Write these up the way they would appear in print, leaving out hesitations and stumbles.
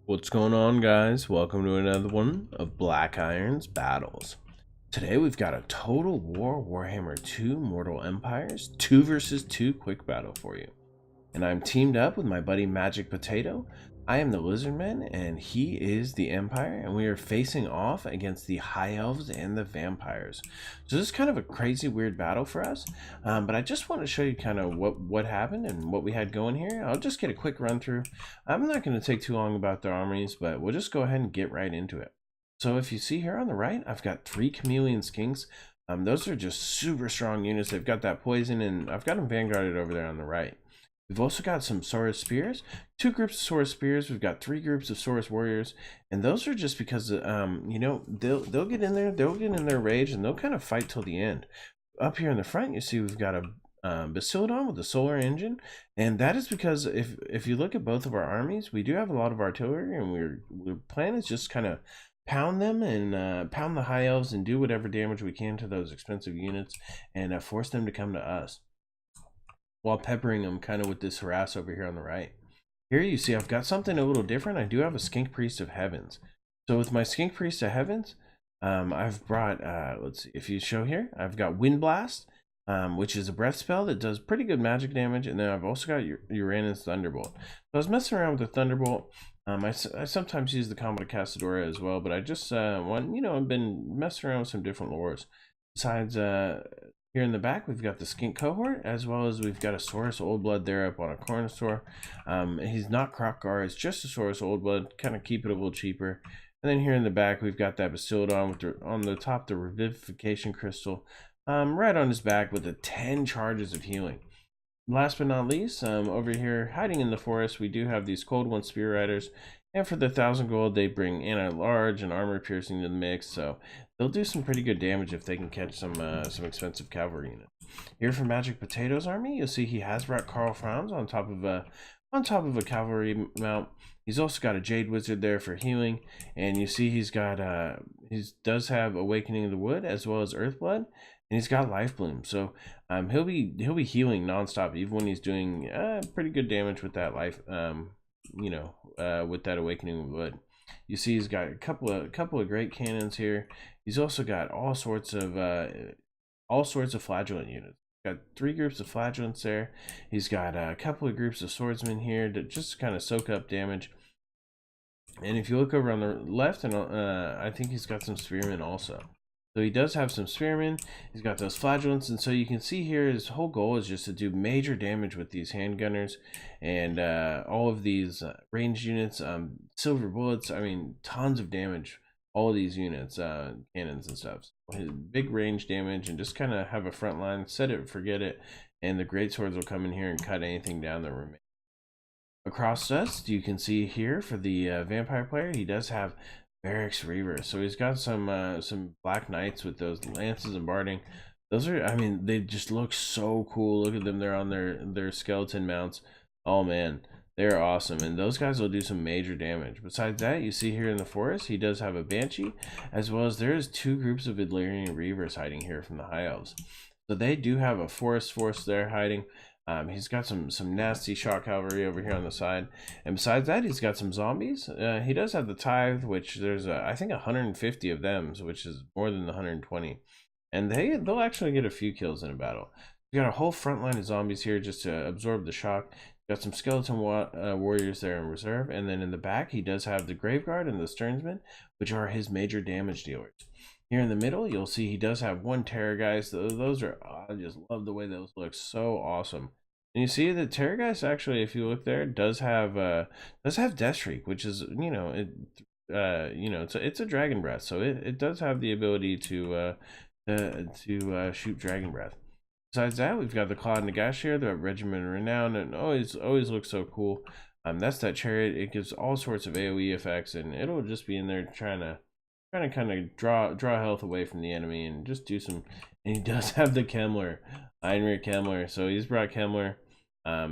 What's going on, guys? Welcome to another one of Black Iron's Battles. Today we've got a Total War Warhammer 2 Mortal Empires 2 versus 2 quick battle for you. And I'm teamed up with my buddy Magic Potato. I am the Lizardmen and he is the Empire, and we are facing off against the High Elves and the Vampires. So this is kind of a crazy weird battle for us, but I just want to show you kind of what happened and what we had going here. I'll just get a quick run through. I'm not going to take too long about their armies, but we'll just go ahead and get right into it. So if you see here on the right, I've got 3 Chameleon Skinks. Those are just super strong units. They've got that poison, and I've got them vanguarded over there on the right. We've also got some Saurus Spears, 2 groups of Saurus Spears. We've got 3 groups of Saurus Warriors, and those are just because you know, they'll get in there, they'll get in their rage, and they'll kind of fight till the end. Up here in the front, you see we've got a Basilodon with a solar engine, and that is because if you look at both of our armies, we do have a lot of artillery, and our plan is just kind of pound them and pound the High Elves and do whatever damage we can to those expensive units and force them to come to us, while peppering them kind of with this harass over here on the right. Here you see I've got something a little different. I do have a Skink Priest of Heavens. So with my Skink Priest of Heavens, I've brought, let's see, if you show here, I've got Wind Blast, which is a breath spell that does pretty good magic damage, and then I've also got Uranus Thunderbolt. So I was messing around with the Thunderbolt. I sometimes use the Comet Casadora as well, but I just I've been messing around with some different lores. Besides, here in the back, we've got the Skink Cohort, as well as we've got a Saurus Old Blood there up on a Cornosaur. He's not Croc-Gar, it's just a Saurus Old Blood, kind of keep it a little cheaper. And then here in the back, we've got that Basilodon with on the top, the Revivification Crystal, right on his back with the 10 charges of healing. Last but not least, over here, hiding in the forest, we do have these Cold One Spear Riders. And for the 1,000 gold, they bring anti-large and armor piercing to the mix, so they'll do some pretty good damage if they can catch some expensive cavalry units. Here for Magic Potato's army, you'll see he has brought Karl Franz on top of a cavalry mount. He's also got a Jade Wizard there for healing, and you see he's got he does have Awakening of the Wood as well as Earthblood, and he's got Life Bloom, so he'll be healing nonstop even when he's doing pretty good damage with that life. With that Awakening of Wood. You see he's got a couple of great cannons here. He's also got all sorts of flagellant units. Got 3 groups of flagellants there. He's got a couple of groups of swordsmen here to just kind of soak up damage. And if you look over on the left, and I think he's got some spearmen also. So he does have some spearmen. He's got those flagellants, and so you can see here his whole goal is just to do major damage with these handgunners and all of these ranged units, silver bullets. I mean, tons of damage. All of these units, cannons and stuff. So his big range damage, and just kind of have a front line, set it, forget it, and the great swords will come in here and cut anything down that remains. Across us, you can see here for the vampire player, he does have Barracks Reaver. So he's got some Black Knights with those lances and barding. Those are, I mean, they just look so cool. Look at them, they're on their skeleton mounts. Oh man, they're awesome, and those guys will do some major damage. Besides that, you see here in the forest, he does have a Banshee, as well as there's 2 groups of Illyrian Reavers hiding here from the High Elves. So they do have a forest force there hiding. He's got some nasty shock cavalry over here on the side, and besides that, he's got some zombies. He does have the Tithe, which there's I think 150 of them, which is more than the 120, and they'll actually get a few kills in a battle. We got a whole front line of zombies here just to absorb the shock. Got some skeleton warriors there in reserve, and then in the back he does have the Graveguard and the Stearnsmen, which are his major damage dealers. Here in the middle, you'll see he does have 1 Terrorgeist. Those are, I just love the way those look, so awesome. And you see the Terrorgeist actually, if you look there, does have Death Shriek, which is it's a Dragon Breath, so it does have the ability to shoot Dragon Breath. Besides that, we've got the Claude Nagash here, the Regiment of Renown, and always looks so cool. That's that chariot. It gives all sorts of AoE effects, and it'll just be in there trying to kind of draw health away from the enemy and just do some. And he does have the Kemmler, Heinrich Kemmler, so he's brought Kemmler.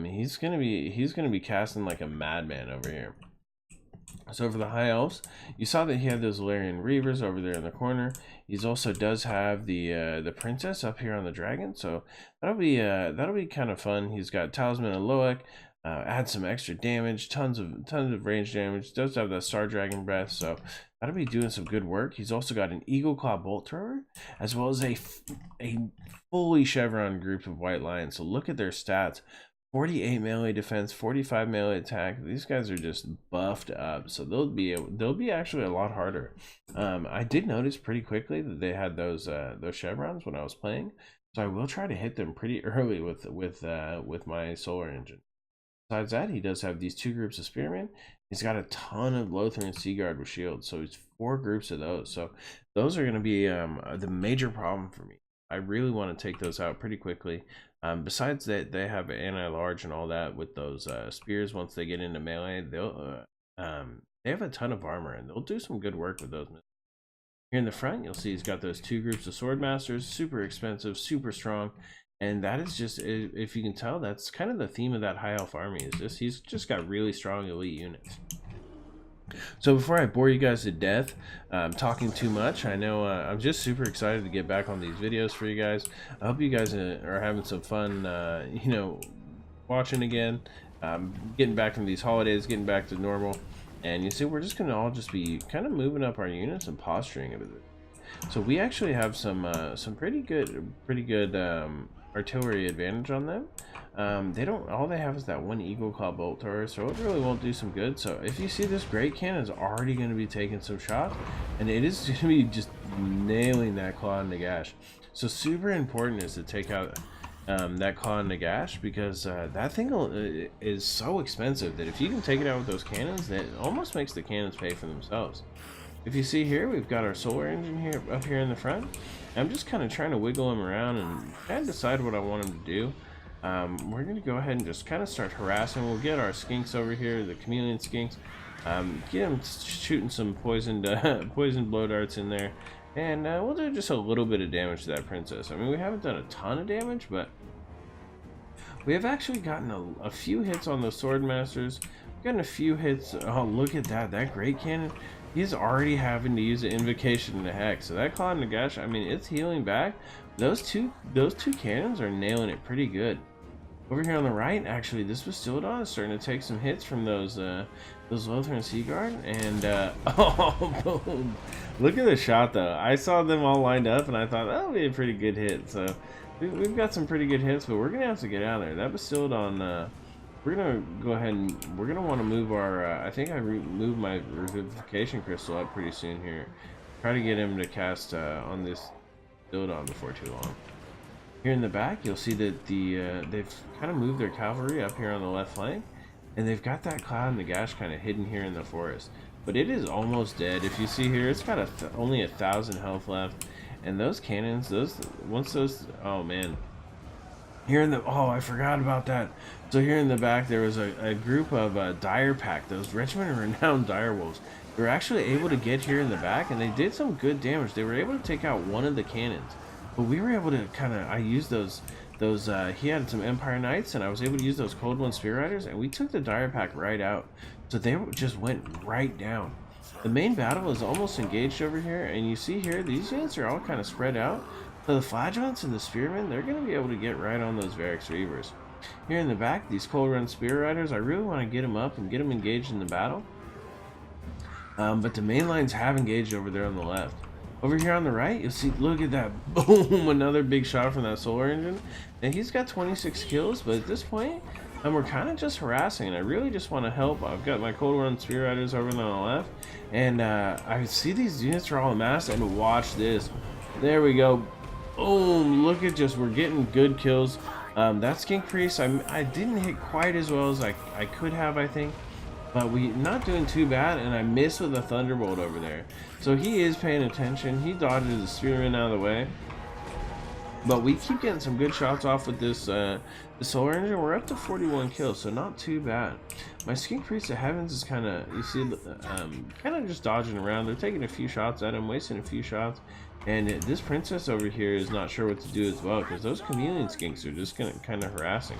He's gonna be casting like a madman over here. So for the High Elves, you saw that he had those Illyrian Reavers over there in the corner. He also does have the princess up here on the dragon, so that'll be kind of fun. He's got Talisman of Loek, Add some extra damage, tons of range damage. Does have the Star Dragon breath, so that'll be doing some good work. He's also got an Eagle Claw bolt thrower, as well as a fully chevron group of white lions. So look at their stats: 48 melee defense, 45 melee attack. These guys are just buffed up, so they'll be actually a lot harder. I did notice pretty quickly that they had those chevrons when I was playing, so I will try to hit them pretty early with my solar engine. Besides that, he does have these two groups of spearmen. He's got a ton of Lothar and Seaguard with shields, so he's 4 groups of those. So those are going to be the major problem for me. I really want to take those out pretty quickly. Besides that, they have anti-large and all that with those spears. Once they get into melee, they have a ton of armor, and they'll do some good work with those. Here in the front, you'll see he's got those 2 groups of swordmasters, super expensive, super strong. And that is just, if you can tell, that's kind of the theme of that high elf army. Is this? He's just got really strong elite units. So before I bore you guys to death, talking too much, I know I'm just super excited to get back on these videos for you guys. I hope you guys are having some fun, you know, watching again, getting back from these holidays, getting back to normal. And you see, we're just gonna all just be kind of moving up our units and posturing a bit. So we actually have some pretty good artillery advantage on them. All they have is that one Eagle Claw bolt thrower, so it really won't do some good. So if you see, this great cannon is already going to be taking some shots, and it is going to be just nailing that Claw and Nagash. So super important is to take out that Claw and Nagash, because that thing is so expensive that if you can take it out with those cannons, that almost makes the cannons pay for themselves. If you see here, we've got our solar engine here up here in the front. I'm just kind of trying to wiggle him around and kind of decide what I want him to do. We're going to go ahead and just kind of start harassing. We'll get our skinks over here, the chameleon skinks. Get him shooting some poisoned blow darts in there. And we'll do just a little bit of damage to that princess. I mean, we haven't done a ton of damage, but we have actually gotten a few hits on the sword masters. We've gotten a few hits. Oh, look at that. That great cannon. He's already having to use an invocation and a hex. So that Claw and Nagash, I mean, it's healing back. Those two cannons are nailing it pretty good. Over here on the right, actually, this Bastildon is starting to take some hits from those Lothar and Seaguard, and oh, boom! Look at the shot though. I saw them all lined up, and I thought that'll be a pretty good hit. So we've got some pretty good hits, but we're gonna have to get out of there. That Bastildon. We're gonna go ahead and we're gonna want to move our. I think I moved my revivification crystal up pretty soon here. Try to get him to cast on this Bastildon before too long. Here in the back, you'll see that they've kind of moved their cavalry up here on the left flank, and they've got that Cloud and Nagash kind of hidden here in the forest. But it is almost dead. If you see here, it's got only 1,000 health left, and those cannons, oh man. Here in the, oh, I forgot about that. So here in the back, there was a group of dire pack, those regiment of renowned dire wolves. They were actually able to get here in the back, and they did some good damage. They were able to take out one of the cannons, but we were able to I used those he had some Empire Knights, and I was able to use those Cold One Spear Riders, and we took the dire pack right out. So they just went right down. The main battle is almost engaged over here, and you see here, these units are all kind of spread out. So the Flagellants and the Spearmen, they're going to be able to get right on those Varix Reavers. Here in the back, these Cold Run Spear Riders, I really want to get them up and get them engaged in the battle. But the main lines have engaged over there on the left. Over here on the right, you'll see, look at that, boom, another big shot from that solar engine. And he's got 26 kills, but at this point, we're kind of just harassing, and I really just want to help. I've got my Cold Run Spear Riders over on the left, and I see these units are all amassed, and watch this. There we go. Boom, look at we're getting good kills. That Skink Priest, I didn't hit quite as well as I could have, I think. But we're not doing too bad, and I missed with a Thunderbolt over there. So he is paying attention. He dodges the Spearman out of the way. But we keep getting some good shots off with this the Solar Engine. We're up to 41 kills, so not too bad. My Skink Priest of Heavens is kind of, you see, kind of just dodging around. They're taking a few shots at him, wasting a few shots. And this princess over here is not sure what to do as well, because those chameleon skinks are just kind of harassing.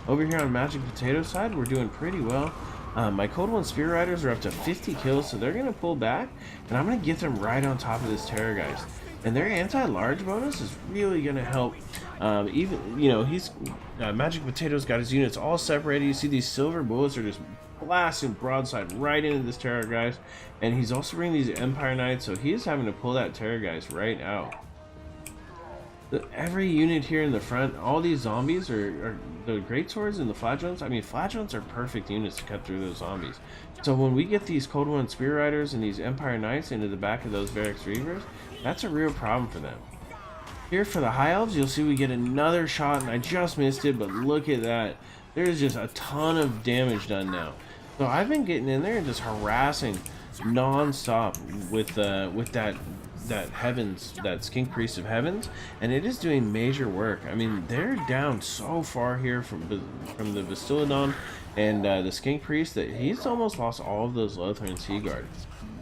Over here on Magic Potato side, we're doing pretty well. My Cold One Spear Riders are up to 50 kills, so they're going to pull back, and I'm going to get them right on top of this Terrorgeist. and their anti-large bonus is really going to help. Even, he's Magic Potato's got his units all separated. You see these silver bullets are just blasting broadside right into this Terrorgeist, and he's also bringing these Empire Knights, so he is having to pull that Terrorgeist right out. Every unit here in the front, all these zombies are the great swords and the flagellants. I mean, flagellants are perfect units to cut through those zombies. So when we get these Cold One Spear Riders and these Empire Knights into the back of those Varix Reavers, that's a real problem for them. Here for the High Elves, you'll see we get another shot, and I just missed it, but look at that. There's just a ton of damage done now. So I've been getting in there and just harassing non-stop with that Heavens, that Skink Priest of Heavens, and it is doing major work. I mean, they're down so far here from the Bastiladon and the Skink Priest that he's almost lost all of those Lothran Sea Guard.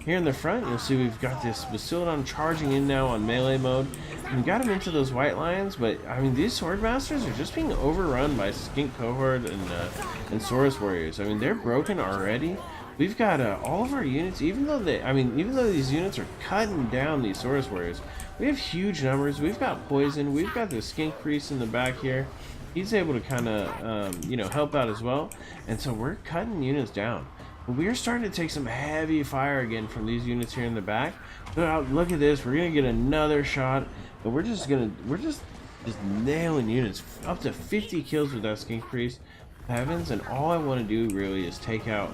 Here in the front, you'll see we've got this Bastiladon charging in now on melee mode. We got him into those White Lions, but I mean, these Swordmasters are just being overrun by Skink Cohort and Saurus Warriors. I mean, they're broken already. We've got all of our units, even though these units are cutting down these Saurus Warriors, we have huge numbers. We've got poison. We've got the Skink Priest in the back here. He's able to kind of, help out as well. And so we're cutting units down. But we're starting to take some heavy fire again from these units here in the back. Look at this. We're going to get another shot. But we're just nailing units. Up to 50 kills with that Skink Priest. Heavens, and all I want to do really is take out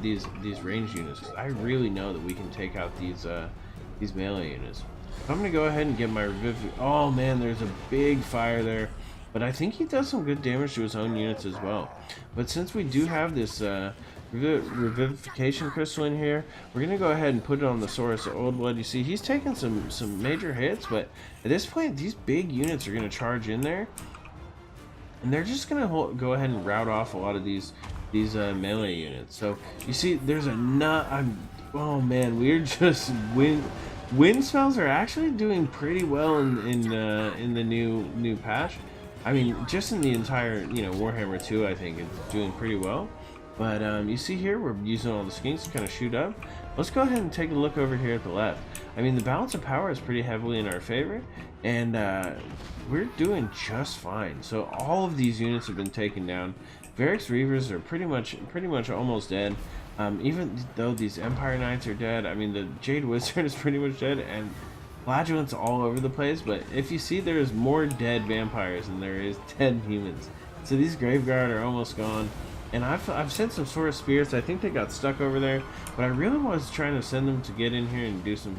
these ranged units. I really know that we can take out these melee units. I'm gonna go ahead and get my oh man, there's a big fire there, but I think he does some good damage to his own units as well. But since we do have this revivification crystal in here, we're gonna go ahead and put it on the Saurus Old Blood. You see, he's taking some major hits, but at this point, these big units are gonna charge in there. And they're just gonna go ahead and rout off a lot of these melee units. So you see, there's a oh man, we're just wind spells are actually doing pretty well in the new patch. I mean, just in the entire Warhammer 2, I think it's doing pretty well. But you see here, we're using all the skinks to kind of shoot up. Let's go ahead and take a look over here at the left. I mean, the balance of power is pretty heavily in our favor, and we're doing just fine. So all of these units have been taken down. Varix Reavers are pretty much almost dead. Even though these Empire Knights are dead, I mean, the Jade Wizard is pretty much dead, and flagellants all over the place. But if you see, there's more dead vampires than there is dead humans. So these Graveguard are almost gone. And I've sent some Saurus Spirits. I think they got stuck over there, but I really was trying to send them to get in here and do some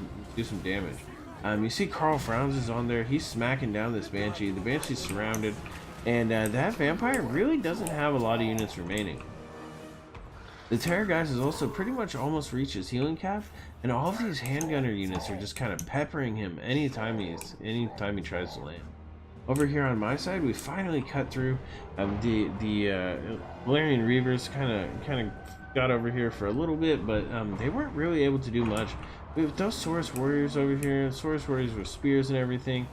damage. You see Carl Frowns is on there. He's smacking down this Banshee. The Banshee's surrounded, and that Vampire really doesn't have a lot of units remaining. The Terrorgeist is also pretty much almost reached his healing cap, and all of these handgunner units are just kind of peppering him anytime he tries to land. Over here on my side, we finally cut through. The Valerian Reavers kind of got over here for a little bit, but they weren't really able to do much. We have those Saurus Warriors over here, Saurus Warriors with spears and everything.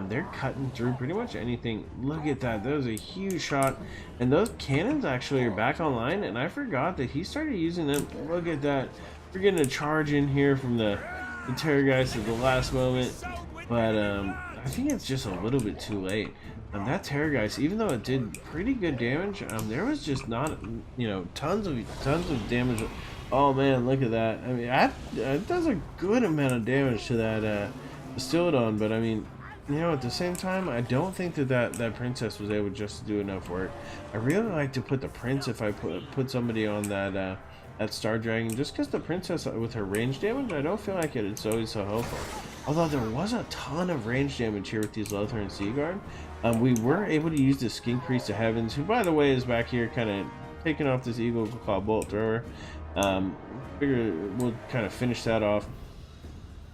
They're cutting through pretty much anything. Look at that. That was a huge shot. And those cannons actually are back online, and I forgot that he started using them. Look at that. We're getting a charge in here from the Terrorgeist at the last moment. But I think it's just a little bit too late. That Terrorgeist, even though it did pretty good damage, there was just not, tons of damage. Oh man, look at that. I mean, it does a good amount of damage to that Bastiladon, but I mean, at the same time, I don't think that princess was able just to do enough work. I really like to put the prince if I put somebody on that Star Dragon, just because the princess with her range damage, I don't feel like it's always so helpful. Although there was a ton of range damage here with these Lothran Sea Guard. We were able to use the Skink Priest of Heavens, who by the way is back here kind of taking off this Eagle Claw Bolt Thrower. Figure we'll kind of finish that off.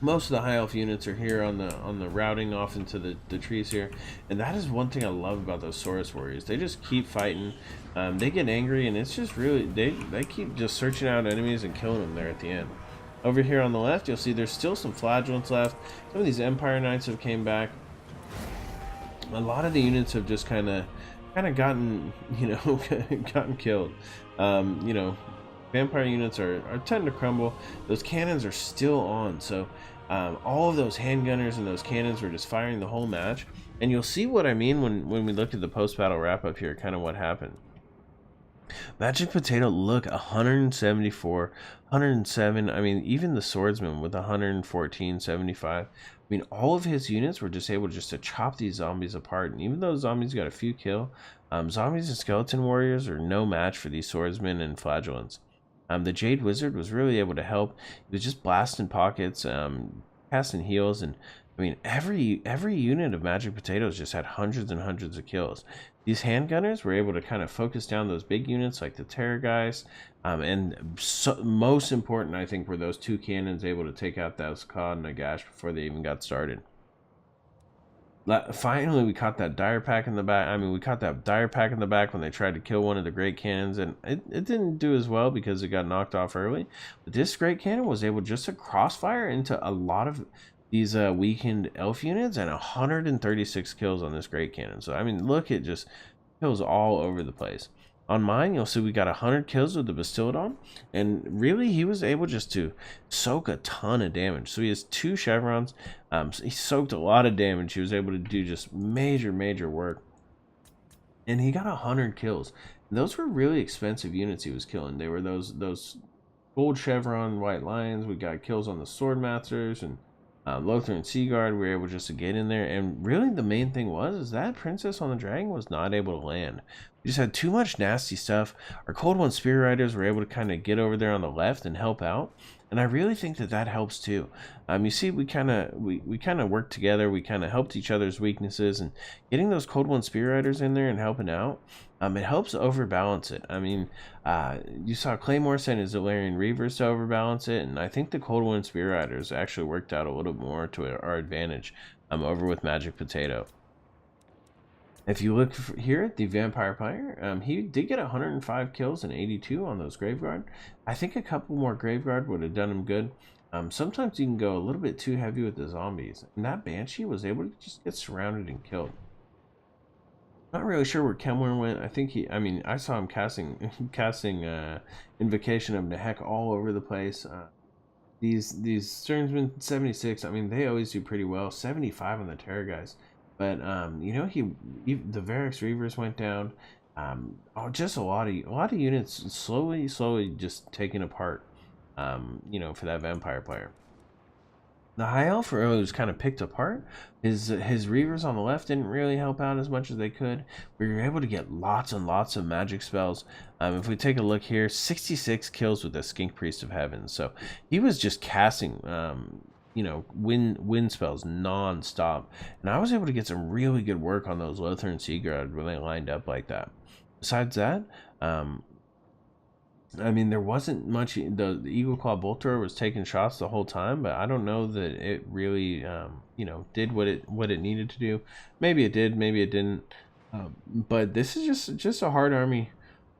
Most of the High Elf units are here on the routing off into the trees here, and that is one thing I love about those Saurus Warriors. They just keep fighting. They get angry, and it's just really they keep just searching out enemies and killing them there at the end. Over here on the left, you'll see there's still some flagellants left. Some of these Empire Knights have came back. A lot of the units have just kind of gotten gotten killed. Vampire units are tend to crumble. Those cannons are still on, so All of those handgunners and those cannons were just firing the whole match. And you'll see what I mean when we look at the post-battle wrap-up here, kind of what happened. Magic Potato, look, 174, 107. I mean, even the Swordsman with 114, 75. I mean, all of his units were just able to chop these zombies apart. And even though zombies got a few kill, zombies and skeleton warriors are no match for these swordsmen and flagellants. The Jade Wizard was really able to help. He was just blasting pockets, casting heals, and I mean, every unit of Magic Potatoes just had hundreds and hundreds of kills. These handgunners were able to kind of focus down those big units like the Terrorgeist, and most important, I think, were those two cannons able to take out that Skad and Nagash before they even got started. Finally, we caught that dire pack in the back. I mean, we caught that dire pack in the back when they tried to kill one of the great cannons, and it didn't do as well because it got knocked off early. But this great cannon was able just to crossfire into a lot of these weakened elf units, and 136 kills on this great cannon. So I mean, look, it just kills all over the place. On mine, you'll see we got 100 kills with the Bastillodon, and really he was able just to soak a ton of damage. So he has 2 chevrons. So he soaked a lot of damage. He was able to do just major work, and he got 100 kills. And those were really expensive units he was killing. They were those gold chevron white lions. We got kills on the Swordmasters and Lothar and Seaguard. We were able just to get in there, and really the main thing is that Princess on the Dragon was not able to land. We just had too much nasty stuff. Our Cold One Spear Riders were able to kind of get over there on the left and help out, and I really think that helps too. You see, we kind of worked together. We kind of helped each other's weaknesses, and getting those Cold One Spear Riders in there and helping out, it helps overbalance it. I mean, you saw Claymore send his Illyrian Reavers to overbalance it, and I think the Cold One Spear Riders actually worked out a little more to our advantage over with Magic Potato. If you look here at the Vampire Player, he did get 105 kills and 82 on those Graveguard. I think a couple more Graveguard would have done him good. Sometimes you can go a little bit too heavy with the zombies, and that Banshee was able to just get surrounded and killed. Not really sure where Kemler went. I think I saw him casting Invocation of Nehek all over the place. These Stearnsman 76, I mean, they always do pretty well. 75 on the Terrorgeist. But you know, the Varix Reavers went down. Just a lot of units slowly just taken apart. You know, for that Vampire Player. The High Elf really was kind of picked apart. His Reavers on the left didn't really help out as much as they could. We were able to get lots and lots of magic spells. If we take a look here, 66 kills with the Skink Priest of Heaven. So he was just casting you know, wind spells non-stop, and I was able to get some really good work on those Lothar and Seaguard when they lined up like that. Besides that, I mean, there wasn't much. The Eagle Claw Bolter was taking shots the whole time, but I don't know that it really you know, did what it needed to do. Maybe it did, maybe it didn't. But this is just a hard army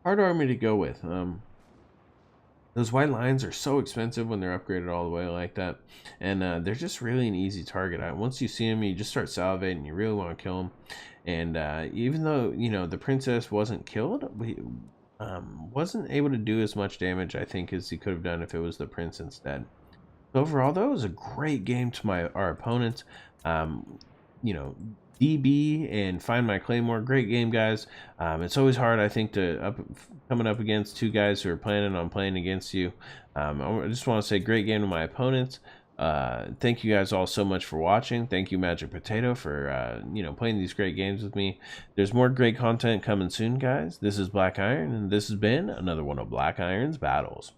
to go with. Those white lions are so expensive when they're upgraded all the way like that, and they're just really an easy target. Once you see them, you just start salivating. You really want to kill them, and even though, you know, the princess wasn't killed, wasn't able to do as much damage, I think, as he could have done if it was the prince instead. Overall, though, it was a great game to our opponents. You know, DB and Find My Claymore, great game, guys. It's always hard, I think, coming up against two guys who are planning on playing against you. I just want to say great game to my opponents. Thank you guys all so much for watching. Thank you, Magic Potato, for you know, playing these great games with me. There's more great content coming soon, guys. This is Black Iron, and this has been another one of Black Iron's battles.